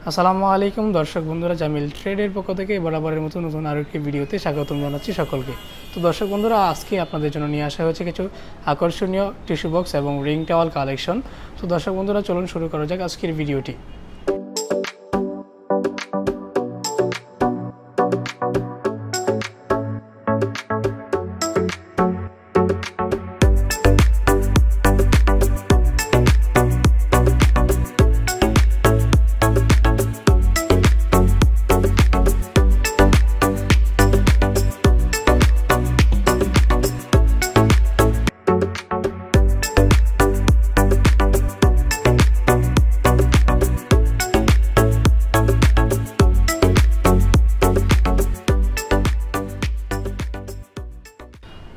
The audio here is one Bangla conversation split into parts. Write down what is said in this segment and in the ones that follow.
আসসালামু আলাইকুম দর্শক বন্ধুরা, জামিল ট্রেডের পক্ষ থেকে বরাবরের মতো নতুন আরও একটি ভিডিওতে স্বাগতম জানাচ্ছি সকলকে। তো দর্শক বন্ধুরা, আজকে আপনাদের জন্য নিয়ে আসা হয়েছে কিছু আকর্ষণীয় টিস্যু বক্স এবং রিং টাওয়াল কালেকশন। তো দর্শক বন্ধুরা, চলুন শুরু করা যাক আজকের ভিডিওটি।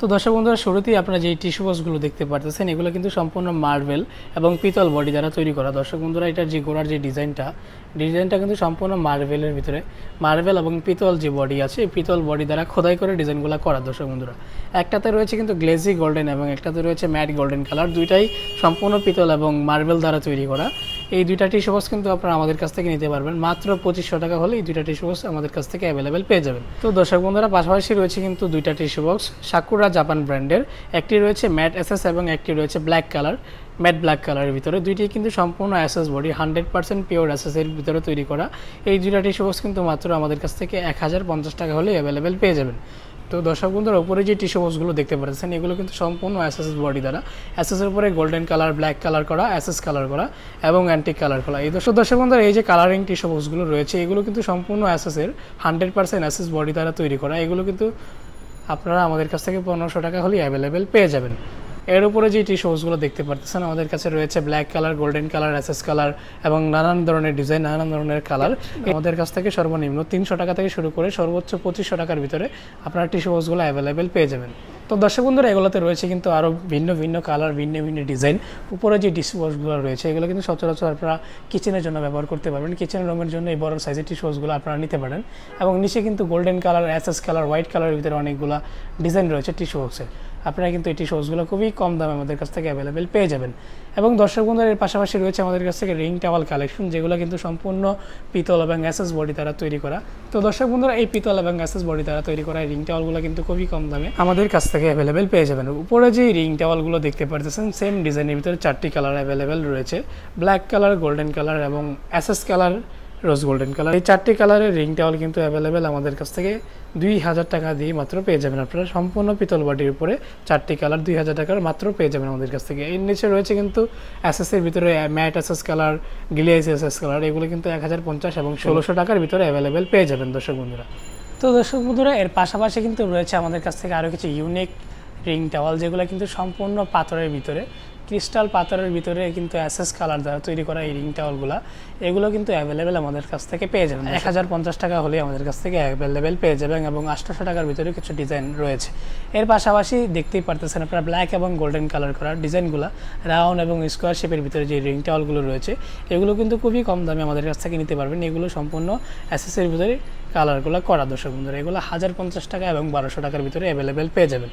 তো দর্শক বন্ধুরা, শুরুতেই আপনারা যে টিস্যু বক্সগুলো দেখতে পারতেছেন, এগুলো কিন্তু সম্পূর্ণ মার্বেল এবং পিতল বডি দ্বারা তৈরি করা। দর্শক বন্ধুরা, এটার যে গোড়ার যে ডিজাইনটা কিন্তু সম্পূর্ণ মার্বেলের ভিতরে, মার্বেল এবং পিতল যে বডি আছে, এই পিতল বডি দ্বারা খোদাই করে ডিজাইনগুলো করা। দর্শক বন্ধুরা, একটাতে রয়েছে কিন্তু গ্লেজি গোল্ডেন এবং একটাতে রয়েছে ম্যাট গোল্ডেন কালার, দুইটাই সম্পূর্ণ পিতল এবং মার্বেল দ্বারা তৈরি করা। এই দুইটা টিস্যু বক্স কিন্তু আপনারা আমাদের কাছ থেকে নিতে পারবেন মাত্র 2500 টাকা হলে। এই দুইটা টিস্যু বক্স আমাদের কাছ থেকে অ্যাভেলেবেল পেয়ে যাবেন। তো দর্শক বন্ধুরা, পাশাপাশি রয়েছে কিন্তু দুইটা টিস্যু বক্স সাকুরা জাপান ব্র্যান্ডের, একটি রয়েছে ম্যাট এসএস এবং একটি রয়েছে ব্ল্যাক কালার, ম্যাট ব্ল্যাক কালারের ভিতরে। দুইটি কিন্তু সম্পূর্ণ এসএস বডি, 100% পিওর এসএসের ভিতরে তৈরি করা। এই দুইটা টিস্যু বক্স কিন্তু মাত্র আমাদের কাছ থেকে 1050 টাকা হলে অ্যাভেলেবেল পেয়ে যাবেন। তো দর্শক বন্ধুরা, উপরে যে টিস্যু বক্সগুলো দেখতে পাচ্ছেন, এগুলো কিন্তু সম্পূর্ণ এসএস বডি দ্বারা, এসএসের উপরে গোল্ডেন কালার, ব্ল্যাক কালার করা, এসএস কালার করা এবং অ্যান্টিক কালার করা। এই দর্শক বন্ধুরা, এই যে কালারিং টিস্যু বক্সগুলো রয়েছে, এগুলো কিন্তু সম্পূর্ণ এসএসের 100% এসএস বডি দ্বারা তৈরি করা। এগুলো কিন্তু আপনারা আমাদের কাছ থেকে 1500 টাকা হলে অ্যাভেলেবেল পেয়ে যাবেন। এর উপরে যে টিস্যু বক্সগুলো দেখতে পাচ্ছেন, আমাদের কাছে রয়েছে black colour, golden colour, SS colour এবং নানান ধরনের ডিজাইন, নানান ধরনের কালার। আমাদের কাছ থেকে সর্বনিম্ন 300 টাকা থেকে শুরু করে সর্বোচ্চ 2500 টাকার ভিতরে আপনারা টিস্যু বক্সগুলো অ্যাভেলেবেল পেয়ে যাবেন। তো দর্শক বন্ধুরা, এগুলোতে রয়েছে কিন্তু আরও ভিন্ন ভিন্ন কালার, ভিন্ন ভিন্ন ডিজাইন। উপরে যে টিস্যু বক্সগুলো রয়েছে, এগুলো কিন্তু সচরাচর আপনারা কিচেনের জন্য ব্যবহার করতে পারবেন। কিচেন রুমের জন্য এই বড় সাইজের টিস্যু বক্সগুলো আপনারা নিতে পারেন। এবং নিচে কিন্তু golden colour, SS colour, white কালারের ভিতরে অনেকগুলো ডিজাইন রয়েছে টিস্যু বক্সের। আপনারা কিন্তু এই টিস্যু বক্সগুলো খুবই কম দামে আমাদের কাছ থেকে অ্যাভেলেবেল পেয়ে যাবেন। এবং দর্শক বন্ধুরা, এর পাশাপাশি রয়েছে আমাদের কাছ থেকে রিং টাওয়াল কালেকশন, যেগুলো কিন্তু সম্পূর্ণ পিতল এবং এসএস বডি দ্বারা তৈরি করা। তো দর্শক বন্ধুরা, এই পিতল এবং এসএস বডি দ্বারা তৈরি করা এই রিং টাওয়ালগুলো কিন্তু খুবই কম দামে আমাদের কাছ থেকে অ্যাভেলেবেল পেয়ে যাবেন। উপরে যে রিং টাওয়ালগুলো দেখতে পাচ্ছেন, সেম ডিজাইনের ভিতরে 4টি কালার অ্যাভেলেবেল রয়েছে, ব্ল্যাক কালার, গোল্ডেন কালার এবং এসএস কালার, রোজ গোল্ডেন কালার। এই 4টি কালারের রিং টাওয়াল কিন্তু অ্যাভেলেবেল আমাদের কাছ থেকে 2000 টাকা দিয়ে মাত্র পেয়ে যাবেন। আপনারা সম্পূর্ণ পিতল বডির উপরে 4টি কালার 2000 টাকার মাত্র পেয়ে যাবেন আমাদের কাছ থেকে। এর নিচে রয়েছে কিন্তু এসএসের ভিতরে matt SS colour, glaze SS colour, এগুলো কিন্তু 1050 এবং 1600 টাকার ভিতরে অ্যাভেলেবেল পেয়ে যাবেন দর্শক বন্ধুরা। তো দর্শক বন্ধুরা, এর পাশাপাশি কিন্তু রয়েছে আমাদের কাছ থেকে আরও কিছু ইউনিক রিং টাওয়াল, যেগুলো কিন্তু সম্পূর্ণ পাথরের ভিতরে, ক্রিস্টাল পাথরের ভিতরে কিন্তু এসএস কালার দ্বারা তৈরি করা এই রিং টাওয়ালগুলো, এগুলো কিন্তু অ্যাভেলেবেল আমাদের কাছ থেকে পেয়ে যাবেন। 1050 টাকা হলে আমাদের কাছ থেকে অ্যাভেলেবেল পেয়ে যাবেন এবং 800 টাকার ভিতরে কিছু ডিজাইন রয়েছে। এর পাশাপাশি দেখতেই পারতেছেন আপনারা ব্ল্যাক এবং গোল্ডেন কালার করা ডিজাইনগুলো, রাউন্ড এবং স্কোয়ার শেপের ভিতরে যে রিং টাওয়ালগুলো রয়েছে, এগুলো কিন্তু খুবই কম দামে আমাদের কাছ থেকে নিতে পারবেন। এগুলো সম্পূর্ণ এসএসের ভিতরে কালারগুলো করা দর্শক বন্ধুরা। এগুলো 1050 টাকা এবং 1200 টাকার ভিতরে অ্যাভেলেবেল পেয়ে যাবেন।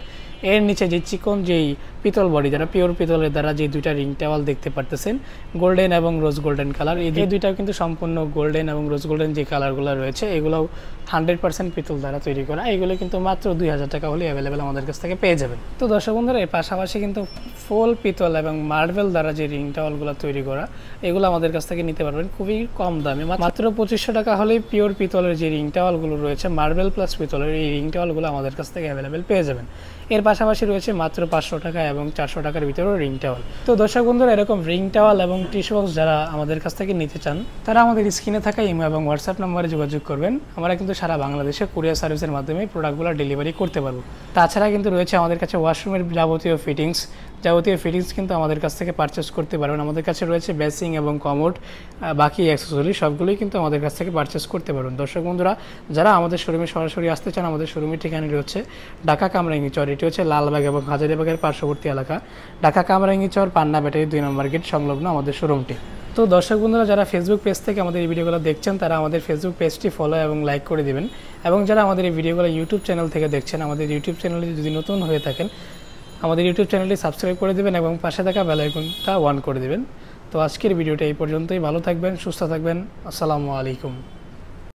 এর নিচে যে চিকন যেই পিতল বডি দ্বারা, পিওর পিতলের দ্বারা যে দুইটা রিং টাওয়াল দেখতে পারতেছেন, গোল্ডেন এবং রোজ গোল্ডেন কালার, এই দুইটাও কিন্তু সম্পূর্ণ গোল্ডেন এবং রোজ গোল্ডেন যে কালারগুলো রয়েছে, এগুলোও 100% পিতল দ্বারা তৈরি করা। এগুলো কিন্তু মাত্র 2000 টাকা হলে অ্যাভেলেবেল আমাদের কাছ থেকে পেয়ে যাবেন। তো দর্শক বন্ধুরা, এর পাশাপাশি কিন্তু ফুল পিতল এবং মার্বেল দ্বারা যে রিং টাওয়ালগুলো তৈরি করা, এগুলো আমাদের কাছ থেকে নিতে পারবেন খুবই কম দামে। মাত্র 2500 টাকা হলেই পিওর পিতলের যে রিং টাওয়ালগুলো রয়েছে, মার্বেল প্লাস পিতলের এই রিং টাওয়ালগুলো আমাদের কাছ থেকে অ্যাভেলেবেল পেয়ে যাবেন। এর পাশাপাশি রয়েছে মাত্র 500 টাকা এবং 400 টাকার ভিতরেও রিং টাওয়াল। তো দর্শক বন্ধুরা, এরকম রিং টাওয়াল এবং টিস্যু বক্স যারা আমাদের কাছ থেকে নিতে চান, তারা আমাদের স্ক্রিনে থাকা ইমো এবং হোয়াটসঅ্যাপ নম্বরে যোগাযোগ করবেন। আমরা কিন্তু সারা বাংলাদেশে কুরিয়ার সার্ভিসের মাধ্যমে প্রোডাক্টগুলো ডেলিভারি করতে পারবো। তাছাড়া কিন্তু রয়েছে আমাদের কাছে ওয়াশরুমের যাবতীয় ফিটিংস কিন্তু আমাদের কাছ থেকে পারচেস করতে পারবেন। আমাদের কাছে রয়েছে বেসিং এবং কমোড, বাকি অ্যাক্সেসরি সবগুলোই কিন্তু আমাদের কাছ থেকে পারচেস করতে পারবেন। দর্শক বন্ধুরা, যারা আমাদের শোরুমে সরাসরি আসতে চান, আমাদের শোরুমের ঠিকানাটি হচ্ছে ঢাকা কামরাঙ্গী চর, এটি হচ্ছে লালবাগ এবং হাজারীবাগের পার্শ্ববর্তী এলাকা। ঢাকা কামরাঙ্গী চর, পান্না ব্যাটারি 2 নম্বর গেট সংলগ্ন আমাদের শোরুমটি। তো দর্শক বন্ধুরা, যারা ফেসবুক পেজ থেকে আমাদের এই ভিডিওগুলো দেখছেন, তারা আমাদের ফেসবুক পেজটি ফলো এবং লাইক করে দিবেন। এবং যারা আমাদের এই ভিডিওগুলো ইউটিউব চ্যানেল থেকে দেখছেন, আমাদের ইউটিউব চ্যানেলে যদি নতুন হয়ে থাকেন, আমাদের ইউটিউব চ্যানেলটি সাবস্ক্রাইব করে দেবেন এবং পাশে থাকা বেল আইকনটা অন করে দেবেন, তো আজকের ভিডিওটা এই পর্যন্তই। ভালো থাকবেন, সুস্থ থাকবেন। আসসালামু আলাইকুম।